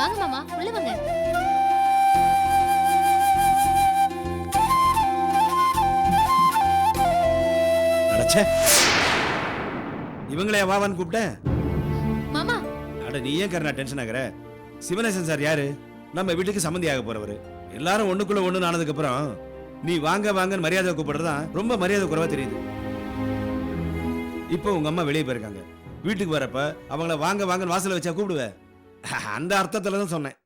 வாங்க மாமா, உள்ள வாங்க. அடச்சே, இவங்களே வாவான்னு கூப்பிட்டேன். மாமா, அட நீ ஏன் கருணா டென்ஷன் ஆகுற? சிவனேசன் சார் யாரு? நம்ம வீட்டுக்கு சம்மந்தி ஆக போறவரு. எல்லாரும் ஒண்ணுக்குள்ள ஒண்ணு ஆனதுக்கு அப்புறம் நீ வாங்க வாங்கன்னு மரியாதை கூப்பிடுறதா ரொம்ப மரியாதை குறைவா தெரியுது. இப்போ உங்க அம்மா வெளியே போயிருக்காங்க. வீட்டுக்கு வரப்ப அவங்கள வாங்க வாங்கன்னு வாசல்ல வச்சா கூப்பிடுவேன். அந்த அர்த்தத்துல தான் சொன்னேன்.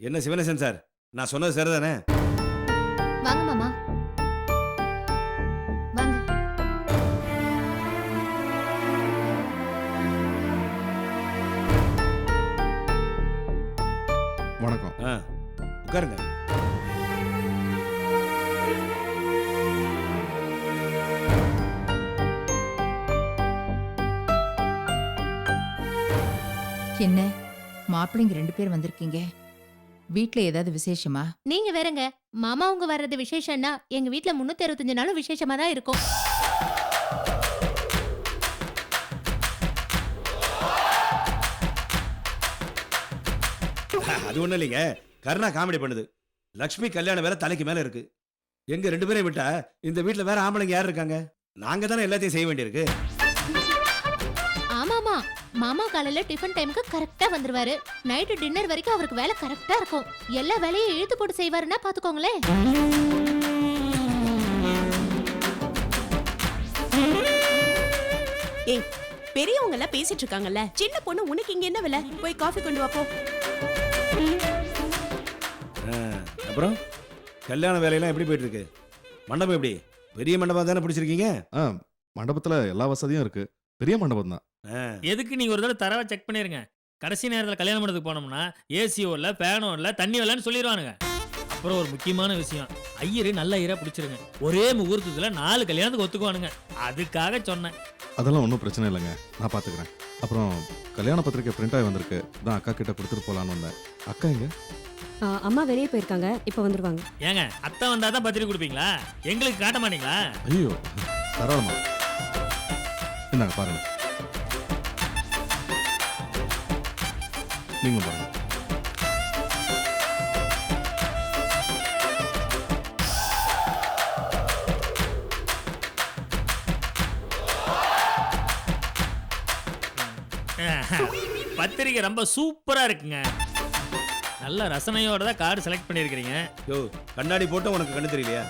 என்ன சிவனேசன் சார், நான் சொன்னது சரிதானே? வாங்க மாமா, வாங்க. வணக்கம். உட்காருங்க. என்ன மாப்பிள்ளைங்க 2 பேர் வந்திருக்கீங்க? வீட்ல ஏதாவது விசேஷமா? நீங்க வேறங்க, மாமா உங்க வர்றது விசேஷம்னா எங்க வீட்ல 365 நாளும் விசேஷமா தான் இருக்கும். அது ஒண்ணு இல்லைங்க, கருணா காமெடி பண்ணுது. லக்ஷ்மி கல்யாண வேலை தலைக்கு மேல இருக்கு. எங்க 2 பேரையும் விட்டா இந்த வீட்டுல வேற ஆம்பளைங்க யார் இருக்காங்க? நாங்க தானே எல்லாத்தையும் செய்ய வேண்டியிருக்கு. ஆமாமா, மாமா காலையில டிஃபன் டைமுக்கு கரெக்டா வந்துருவாரு. நைட்டு டின்னர் வரைக்கும் அவருக்கு வேலை கரெக்டா இருக்கும். எல்லா வேலையும் இழுத்து போட்டு செய்வாருன்னா பாத்துக்கோங்களேன். ஏய், பெரியவங்க எல்லாம் பேசிட்டு இருக்காங்கல்ல, சின்ன பொண்ணு உனக்கு இங்க என்ன வேலை? போய் காஃபி கொண்டு வா போ. அப்புறம் கல்யாண வேலையெல்லாம் எப்படி போயிட்டு இருக்கு? மண்டபம் எப்படி? பெரிய மண்டபம் தானே பிடிச்சிருக்கீங்க? மண்டபத்துல எல்லா வசதியும் இருக்கு. பெரிய மண்டபம் தான். எதுக்கு நீங்க ஒரு தடவை தரவா செக் பண்ணிருங்க. கடைசி நேரத்தில் கல்யாண மண்டபத்துக்கு போனோம்னா ஏசியோ இல்ல பேனோ இல்ல தண்ணி வரலன்னு சொல்லிடுவானுங்க. அப்புறம் ஒரு முக்கியமான விஷயம், ஐயரு நல்ல ஐயரா பிடிச்சிருங்க. ஒரே முகூர்த்தத்துல 4 கல்யாணத்துக்கு ஒத்துக்குவானுங்க. அதுக்காக சொன்னேன். அதெல்லாம் ஒன்றும் பிரச்சனை இல்லைங்க, நான் பாத்துக்கிறேன். அப்புறம் கல்யாண பத்திரிக்கை பிரிண்ட் ஆகி வந்திருக்கு, தான் அக்கா கிட்ட கொடுத்துட்டு போலான்னு வந்தேன். அக்கா எங்க? அம்மா வெளியே போயிருக்காங்க, இப்போ வந்துருவாங்க. ஏங்க அத்தை வந்தாதான் பத்திரிக்கை கொடுப்பீங்களா? எங்களுக்கு காட்ட மாட்டீங்களா? ஐயோ, தாராளமா. இந்தாங்க பாருங்க, நீங்க பாருங்க. பத்திரிக்கை ரொம்ப சூப்பரா இருக்குங்க. நல்ல ரசனையோட தான் கார்டு செலக்ட் பண்ணியிருக்கிறீங்க. யோ, கண்ணாடி போட்டு உனக்கு கண்ணு தெரியலையா?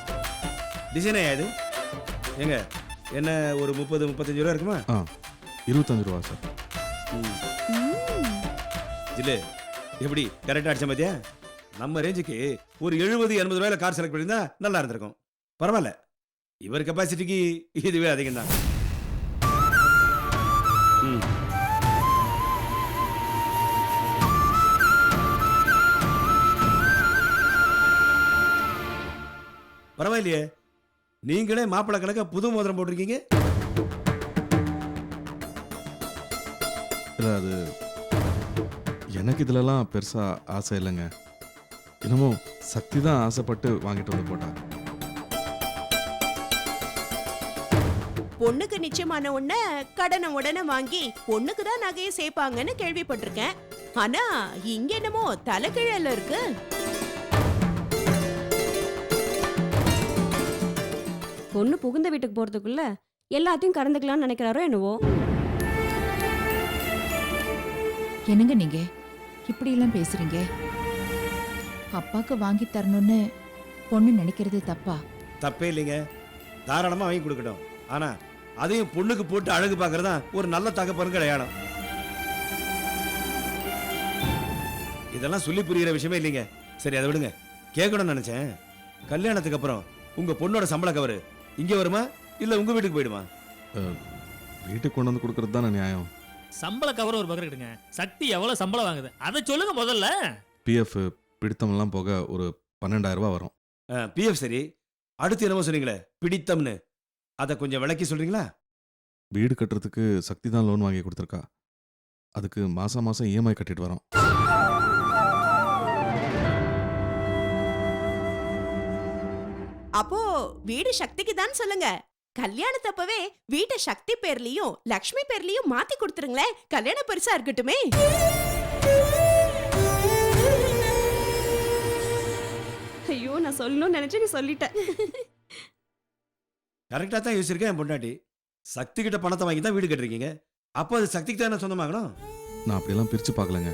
டிசைனே அது ஏங்க, என்ன ஒரு 30-35 ரூபா இருக்குமா? 25 ரூபா சார். ஜில்லு, எப்படி கரெக்டா அடிச்ச பாத்தியா? நம்ம ரேஞ்சுக்கு ஒரு 70-80 ரூபாயில கார் செலக்ட் பண்ணியிருந்தா நல்லா இருந்திருக்கும். பரவாயில்ல, இவர் கெப்பாசிட்டிக்கு இதுவே அதிகம் தான். பரவாயில்லையே, நீங்களே மாப்பிள்ளை கணக்க புது மோதிரம் போட்டிருக்கீங்க. இல்ல, அது எனக்கு இதுலலாம் பெருசா ஆசை இல்லைங்க. என்னமோ சக்தி தான் ஆசைப்பட்டு வாங்கிட்டு வந்து போட்டா. பொண்ணுக்கு நிச்சயமான உடனே கடனை உடனே வாங்கி பொண்ணுக்கு தான் நகையை சேர்ப்பாங்கன்னு கேள்விப்பட்டிருக்கேன். ஆனா இங்க என்னமோ தலைகீழல இருக்கு. பொண்ணு புகுந்த வீட்டுக்கு போறதுக்குள்ள எல்லாத்தையும் கறந்துக்கலாம்னு நினைக்கிறாரோ என்னவோ. என்னங்க நீங்க இப்படி எல்லாம் பேசுறீங்க? அப்பாக்கு வாங்கி தரணும்னு பொண்ணு நினைக்கிறது தப்பா? தப்பே இல்லைங்க, தாராளமா வாங்கி கொடுக்கட்டும். ஆனா அதையும் பொண்ணுக்கு போட்டு அழகு பார்க்கறதா ஒரு நல்ல தகப்பனுக்கு அடையாளம். இதெல்லாம் சொல்லி புரிகிற விஷயமே இல்லைங்க. சரி, அதை விடுங்க. கேட்கணும்னு நினைச்சேன், கல்யாணத்துக்கு அப்புறம் உங்க பொண்ணோட சம்பள கவரு இங்க வருமா இல்ல உங்க வீட்டுக்கு போயிடுமா? வீட்டுக்கு கொண்டு வந்து கொடுக்கறது தானே நியாயம். சம்பள கவர் ஒரு பக்கம் எடுங்க. சக்தி எவ்வளவு சம்பளம் வாங்குது அதை சொல்லுங்க முதல்ல. பிஎஃப் பிடித்தம்லாம் போக ஒரு 12,000 ரூபாய் வரும். பிஎஃப் சரி, அடுத்து என்னமோ சொன்னீங்களே பிடித்தம்னு, அதை கொஞ்சம் விளக்கி சொல்றீங்களா? வீடு கட்டுறதுக்கு சக்தி தான் லோன் வாங்கி கொடுத்துருக்கா. அதுக்கு மாசம் மாசம் இஎம்ஐ கட்டிட்டு வரோம். அப்போ வீடு சக்திக்கு தான் சொல்லுங்க. கல்யாணத்தப்பவே வீட்டை சக்தி பேர்லயும் லக்ஷ்மி பேர்லயும் மாத்தி கொடுத்துருங்களேன். கல்யாண பரிசா இருக்கட்டுமே. ஐயோ நான் சொல்லணும்னு நினைச்சு நீ சொல்லிட்ட. கரெக்டாக தான் யோசிச்சிருக்கேன் என் பொண்டாட்டி. சக்தி கிட்ட பணத்தை வாங்கி தான் வீடு கட்டுறீங்க. அப்போ அது சக்திக்கு தான் என்ன சொந்தமாகணும். நான் அப்படியெல்லாம் பிரித்து பார்க்கலங்க.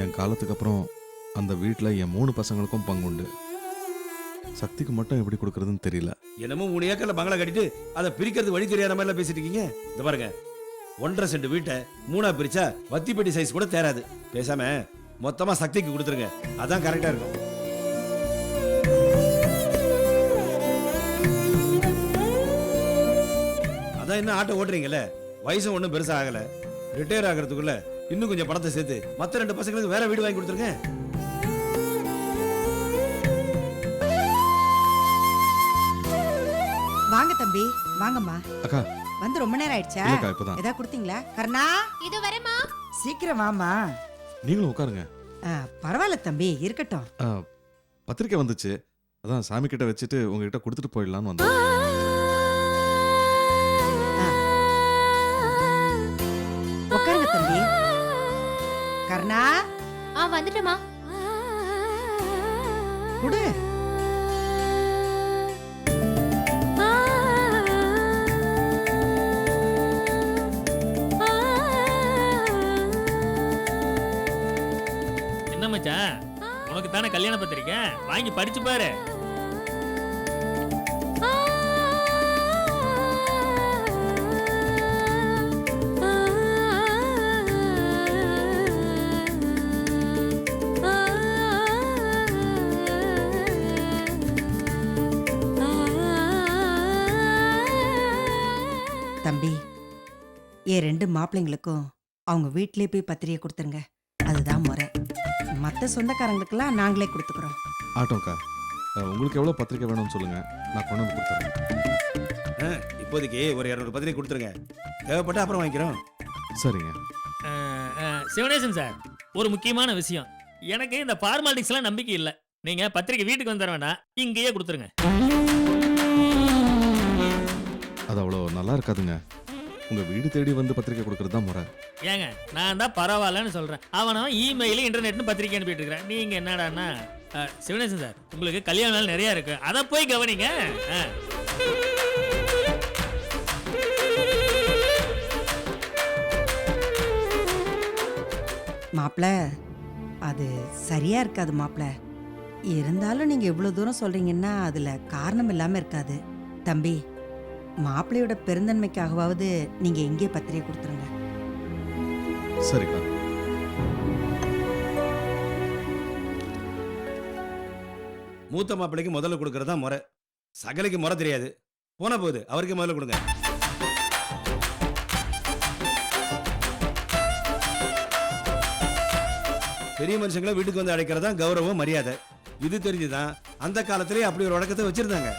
என் காலத்துக்கு அப்புறம் அந்த வீட்டில் என் 3 பசங்களுக்கும் பங்குண்டு. சக்திக்கு மட்டும் எப்படி கொடுக்கறதுன்னு தெரியல. என்னமோ 3 ஏக்கர்ல பங்களா கட்டிட்டு அதை பிரிக்கிறது வழி தெரியாத மாதிரிலாம் பேசிட்டு இருக்கீங்க. இந்த பாருங்க, 1.5 சென்ட் வீட்டை 3ஆ பிரிச்சா வத்திப்பெட்டி சைஸ் கூட தேராது. பேசாம மொத்தமா சக்திக்கு கொடுத்துருங்க. அதான் கரெக்டா இருக்கும். அதான் இன்னும் ஆட்டோ ஓட்டுறீங்கல்ல, வயசும் ஒன்றும் பெருசா ஆகல. ரிட்டையர் ஆகிறதுக்குள்ள இன்னும் கொஞ்சம் பணத்தை சேர்த்து மற்ற 2 பசங்களுக்கு வேற வீடு வாங்கி கொடுத்துருங்க. வாங்க தம்பி, வாங்கம்மா. அக்கா வந்து ரொம்ப நேரம் ஆயிடுச்சா? இல்லக்கா இப்போதான். ஏதா கொடுத்தீங்களா? கருணா, இது வரமா? சீக்கிரம் வாமா. நீங்களும் உட்காருங்க. பரவாயில்ல தம்பி, இருக்கட்டும். பத்திரிக்கை வந்துச்சு, அதான் சாமி கிட்ட வச்சுட்டு உங்ககிட்ட கொடுத்துட்டு போயிடலான்னு வந்தேன். உட்காருங்க தம்பி. கருணா, வந்துட்டமா. குடு. என்ன மச்சான், உனக்கு தானே கல்யாண பத்திரிக்கை, வாங்கி படிச்சு பாரு. தம்பி, என் 2 மாப்பிள்ளைங்களுக்கும் அவங்க வீட்டிலே போய் பத்திரிகை கொடுத்துருங்க. அதுதான் முறை. மற்ற சொந்தக்காரங்களுக்கெல்லாம் நாங்களே கொடுத்துக்கிறோம். ஆட்டோக்கா, உங்களுக்கு எவ்வளோ பத்திரிக்கை வேணும்னு சொல்லுங்க, நான் கொண்டு வந்து கொடுத்துறேன். இப்போதைக்கு ஒரு 200 பத்திரிக்கை கொடுத்துருங்க. தேவைப்பட்ட அப்புறம் வாங்கிக்கிறோம். சரிங்க. சிவனேசன் சார், ஒரு முக்கியமான விஷயம். எனக்கு இந்த ஃபார்மாலிட்டிஸ் எல்லாம் நம்பிக்கை இல்லை. நீங்க பத்திரிக்கை வீட்டுக்கு வந்துட வேண்டாம், இங்கேயே கொடுத்துருங்க. அது அவ்வளோ நல்லா இருக்காதுங்க. உங்க வீடு தேடி வந்து பத்திரிக்கை கொடுக்கறது தான் முறை. ஏங்க, நான் தான் பரவாயில்லன்னு சொல்றேன். அவனும் இமெயில் இன்டர்நெட்னு பத்திரிக்கை அனுப்பிட்டு இருக்கிறேன். நீங்க என்னடான்னா சிவனேசன் சார், உங்களுக்கு கல்யாண நாள் நிறைய இருக்கு, அதை போய் கவனிங்க. மாப்பிள்ள, அது சரியா இருக்காது மாப்பிள்ள. இருந்தாலும் நீங்க இவ்வளவு தூரம் சொல்றீங்கன்னா அதுல காரணம் இல்லாம இருக்காது. தம்பி, மாப்பிள்ளையோட பெருந்தன்மைக்காகவாவது நீங்க எங்கே பத்திரிகை கொடுத்துருங்க. சரிக்கா. மூத்த மாப்பிள்ளைக்கு முதல்ல கொடுக்கறது தான் முறை. சகலைக்கு முறை தெரியாது. போன போகுது, அவருக்கு முதல்ல கொடுங்க. பெரிய மனுஷங்களை வீட்டுக்கு வந்து அழைக்கிறதா கௌரவம், மரியாதை. இது தெரிஞ்சுதான் அந்த காலத்திலேயே அப்படி ஒரு வழக்கத்தை வச்சிருந்தாங்க.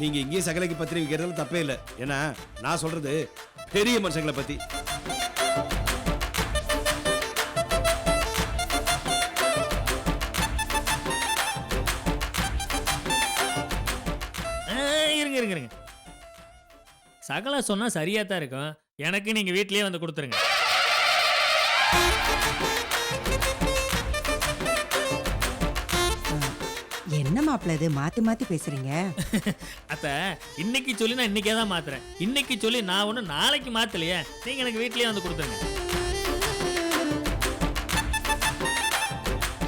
நீங்க இங்கேயே சகலைக்கு பத்திரிகை வைக்கிறதுல தப்பே இல்லை. ஏன்னா நான் சொல்றது பெரிய மனுஷங்களை பத்தி. இருங்க இருங்க இருங்க, சகல சொன்னா சரியா தான் இருக்கும். எனக்கு நீங்க வீட்லயே வந்து கொடுத்துருங்க. என்ன மாப்பிள்ள இது மாத்தி மாத்தி பேசுறீங்க? அத்த, இன்னைக்கு சொல்லி நான் இன்னைக்கே தான் மாத்துறேன். இன்னைக்கு சொல்லி நான் ஒண்ணு நாளைக்கு மாத்தலையே. நீங்க எனக்கு வீட்லயே வந்து கொடுத்துருங்க.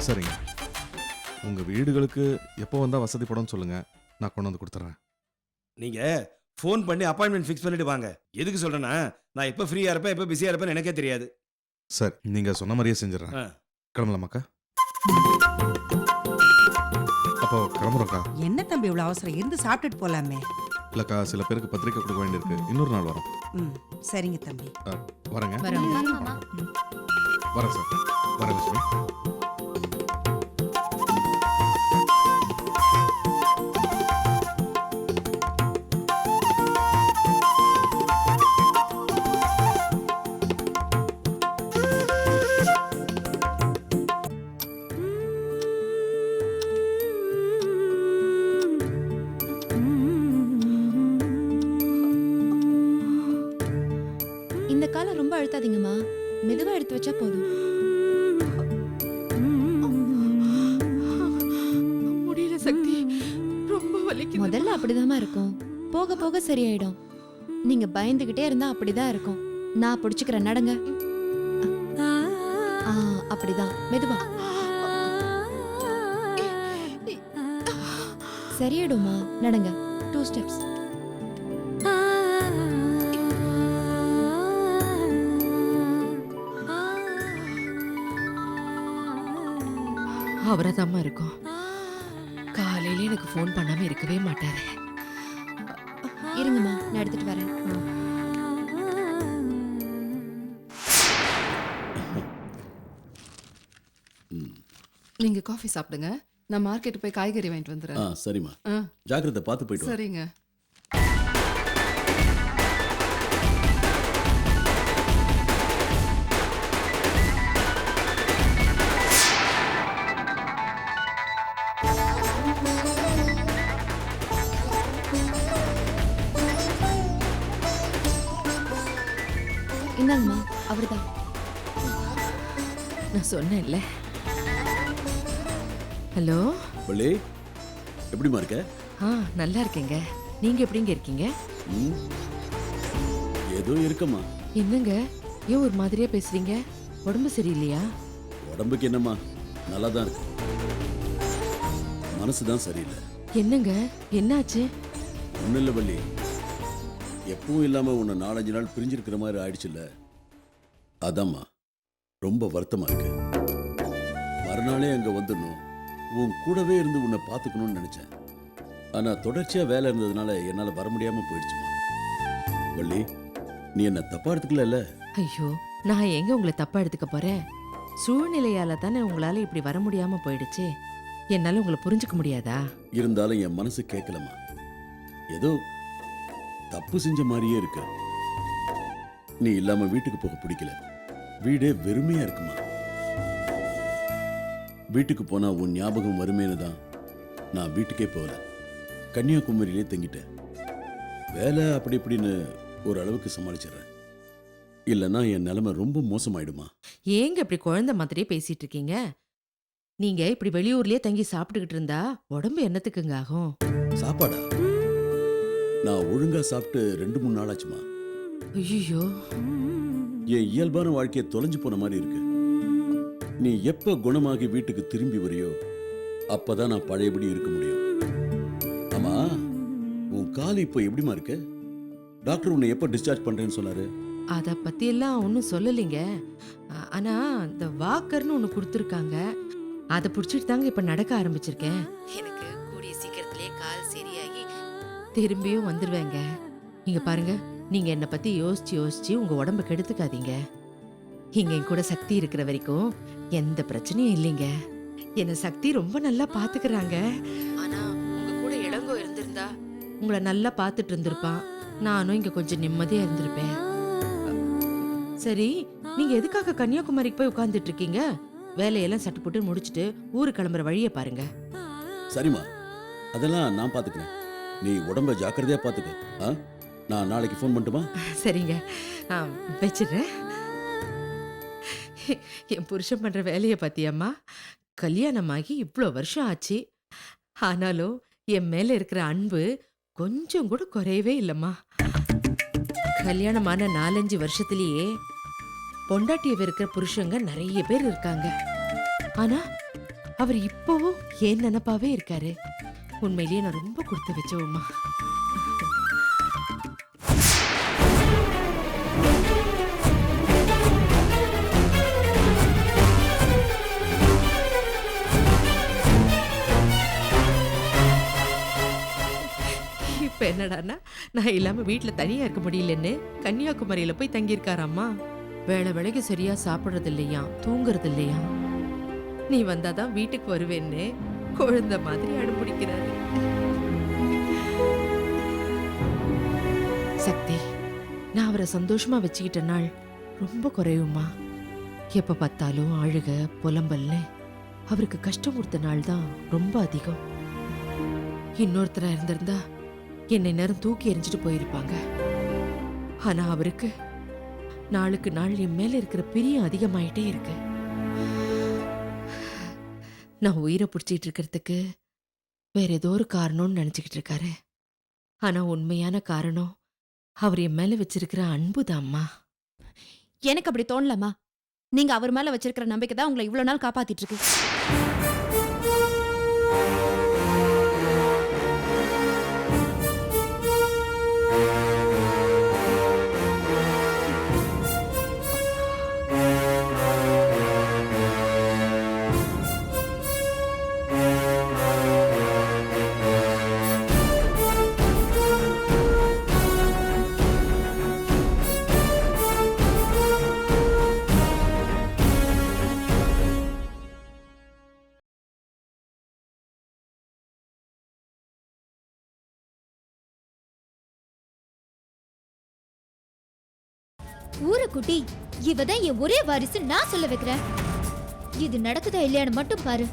சரிங்க. உங்க வீடுகளுக்கு எப்போ வந்தா வசதிப்படும் சொல்லுங்க, நான் கொண்டு வந்து கொடுத்துறேன். நீங்க ஃபோன் பண்ணி அப்பாயின்மெண்ட் ஃபிக்ஸ் பண்ணிட்டு வாங்க. எதுக்கு சொல்றேன்னா, நான் எப்போ ஃப்ரீயா இருப்பேன் எப்போ பிஸியா இருப்பேன்னு எனக்கே தெரியாது. சரி, நீங்க சொன்ன மாதிரியே செஞ்சிடறேன். கிளம்பலாமாக்கா? அப்போ கிளம்புறோம்க்கா. என்ன தம்பி இவ்வளவு அவசரம்? இருந்து சாப்பிட்டுட்டு போலாமே. இல்லக்கா, சில பேருக்கு பத்திரிக்கை கொடுக்க வேண்டியிருக்கு, இன்னொரு நாள் வரும். சரிங்க தம்பி. வரேங்க. வாங்கம்மா. வரேன் சார். வரேன் லட்சுமி. இந்த காலம் ரொம்ப அழுத்தாதீங்கம்மா, மெதுவா எடுத்து வச்சா போதும். முதல்ல அப்படிதாம்மா இருக்கும், போக போக சரியாயிடும். நீங்க பயந்துகிட்டே இருந்தா அப்படிதான் இருக்கும். நான் புடிச்சுக்கிறேன், நடங்க. அப்படிதான், மெதுவா. சரியாயிடுமா, நடங்க. 2 ஸ்டெப்ஸ். அவரதாம்மா இருக்கும். காலையில எனக்கு ஃபோன் பண்ணாம இருக்கவே மாட்டாரு. இருங்கம்மா, நான் எடுத்துட்டு வரேன். நீங்க காஃபி சாப்பிடுங்க, நான் மார்க்கெட் போய் காய்கறி வாங்கிட்டு வந்துடுறேன். சரிம்மா, ஆ. ஜாக்கிரதை, பார்த்து போயிட்டு வா. சரிங்க. இந்தாங்கம்மா, அவர்தான். நான் சொன்னேன்ல. ஹலோ. வள்ளி, எப்படிம்மா இருக்க? நல்லா இருக்கேங்க. நீங்க எப்படிங்க இருக்கீங்க? ம், ஏதோ இருக்கம்மா. என்னங்க, ஏன் ஒரு மாதிரியா பேசுறீங்க? உடம்பு சரியில்லையா? உடம்புக்கு என்னம்மா, நல்லா தான் இருக்கு. மனசு தான் சரியில்லை. என்னங்க, என்னாச்சு? ஒன்றும் இல்லை வள்ளி, எப்பவும் இல்லாமல் உன்னை 4-5 நாள் பிரிஞ்சிருக்கிற மாதிரி ஆயிடுச்சுல்ல, அதாம்மா ரொம்ப வருத்தமாக இருக்கு. மறுநாளே அங்கே வந்துடணும், உன் கூடவே இருந்து உன்னை பார்த்துக்கணும்னு நினச்சேன். ஆனால் தொடர்ச்சியாக வேலை இருந்ததுனால என்னால் வர முடியாமல் போயிடுச்சுமா. வள்ளி, நீ என்ன தப்பாக எடுத்துக்கல? ஐயோ, நான் எங்க உங்களை தப்பா எடுத்துக்க போறேன்? சூழ்நிலையால தானே உங்களால இப்படி வர முடியாம போயிடுச்சு. என்னால உங்களை புரிஞ்சுக்க முடியாதா? இருந்தாலும் என் மனசு கேட்கலம்மா. ஏதோ தப்பு செஞ்ச மாதிரியே இருக்கு. நீ இல்லாம வீட்டுக்கு போக பிடிக்கல. வீடே வெறுமையா இருக்குமா. வீட்டுக்கு போனா உன் ஞாபகம் வருமேனு தான் நான் வீட்டுக்கே போகல. கன்னியாகுமரியிலே தங்கிட்டேன். வேலை அப்படி இப்படின்னு ஒரு அளவுக்கு சமாளிச்சிடறேன். இல்லைன்னா என் நிலைமை ரொம்ப மோசமாயிடுமா. ஏங்க இப்படி குழந்தை மாதிரியே பேசிட்டு இருக்கீங்க? நீங்க இப்படி வெளியூர்லயே தங்கி சாப்பிட்டுக்கிட்டு இருந்தா உடம்பு என்னத்துக்குங்க ஆகும்? சாப்பாடா? நான் ஒழுங்கா சாப்பிட்டு 2-3 நாள் ஆச்சுமா. ஐயோ, என் இயல்பான வாழ்க்கையை தொலைஞ்சு போன மாதிரி இருக்கு. நீ எப்ப குணமாகி வீட்டுக்கு திரும்பி வரியோ அப்பதான் நான் பழையபடி இருக்க முடியும். ஆமா, உன் கால் இப்போ எப்படிமா இருக்கு? டாக்டர் உன்னை எப்ப டிஸ்சார்ஜ் பண்றேன்னு சொன்னாரு? அத பத்தி எல்லாம் ஒன்றும் சொல்லலைங்க. ஆனா இந்த வாக்கர்னு ஒன்று கொடுத்துருக்காங்க. அதை பிடிச்சிட்டு தாங்க இப்ப நடக்க ஆரம்பிச்சிருக்கேன். எனக்கு கூடிய சீக்கிரத்திலே கால் சரியாகி திரும்பியும் வந்துருவேங்க. இங்க பாருங்க, நீங்க என்னை பத்தி யோசிச்சு யோசிச்சு உங்க உடம்ப கெடுத்துக்காதீங்க. இங்க என் கூட சக்தி இருக்கிற வரைக்கும் எந்த பிரச்சனையும் இல்லைங்க. என்ன சக்தி ரொம்ப நல்லா பாத்துக்கிறாங்க. ஆனா உங்க கூட இளங்கோ இருந்திருந்தா உங்களை நல்லா பார்த்துட்டு இருந்திருப்பான். நானும் இங்க கொஞ்சம் நிம்மதியா இருந்திருப்பேன். சரி, நீங்க எதுக்காக கன்னியாகுமரிக்கு போய் உட்கார்ந்துட்டு இருக்கீங்க? வேலையெல்லாம் சட்டு போட்டு முடிச்சுட்டு ஊருக்கு கிளம்புற வழியை பாருங்க. சரிம்மா, அதெல்லாம் நான் பாத்துக்கிறேன். நீ உடம்ப ஜாக்கிரதையா பாத்துக்க. நான் நாளைக்கு ஃபோன் பண்ணட்டுமா? சரிங்க, வச்சிடுறேன். என் புருஷன் பண்ற வேலையை பத்தியம்மா, கல்யாணமாகி இவ்வளோ வருஷம் ஆச்சு. ஆனாலும் என் மேல இருக்கிற அன்பு கொஞ்சம் கூட குறையவே இல்லைம்மா. கல்யாணமான 4-5 வருஷத்திலேயே பொண்டாட்டியை வெறுக்கிற புருஷங்க நிறைய பேர் இருக்காங்க. ஆனா அவர் இப்பவும் ஏன் நினைப்பாவே இருக்காரு. உண்மையிலேயே நான் ரொம்ப கொடுத்து வச்சோம்மா. இப்ப என்னடான்னா, நான் இல்லாம வீட்டுல தனியா இருக்க முடியலன்னு கன்னியாகுமரியில போய் தங்கியிருக்காராம்மா. வேளை வேளைக்கு சரியா சாப்பிடுறது இல்லையா, தூங்குறது இல்லையா. நீ வந்தாதான் வீட்டுக்கு வருவேன்னு குழந்தை மாதிரி அனுப்பிடிக்கிறாரு. சக்தி, நான் அவரை சந்தோஷமா வச்சுக்கிட்ட நாள் ரொம்ப குறையுமா. எப்ப பார்த்தாலும் அழுக புலம்பல்னு அவருக்கு கஷ்டம் கொடுத்த நாள் தான் ரொம்ப அதிகம். இன்னொருத்தரா இருந்திருந்தா என்னை நேரம் தூக்கி எறிஞ்சிட்டு போயிருப்பாங்க. ஆனா அவருக்கு நாளுக்கு நாள் என் மேல இருக்கிற பிரியம் அதிகமாயிட்டே இருக்கு. நான் உயிரை பிடிச்சிட்டு இருக்கிறதுக்கு வேற ஏதோ ஒரு காரணம்னு நினைச்சுக்கிட்டு இருக்காரு. ஆனா உண்மையான காரணம் அவர் என் மேல வச்சிருக்கிற அன்புதாம்மா. எனக்கு அப்படி தோணலம்மா. நீங்க அவர் மேல வச்சிருக்கிற நம்பிக்கை தான் உங்களை இவ்வளவு நாள் காப்பாத்திட்டு இருக்கு. ஊரு குட்டி, இவதான் என் ஒரே வாரிசு நான் சொல்ல வைக்கிறேன். இது நடக்குதா இல்லையான்னு மட்டும் பாரு.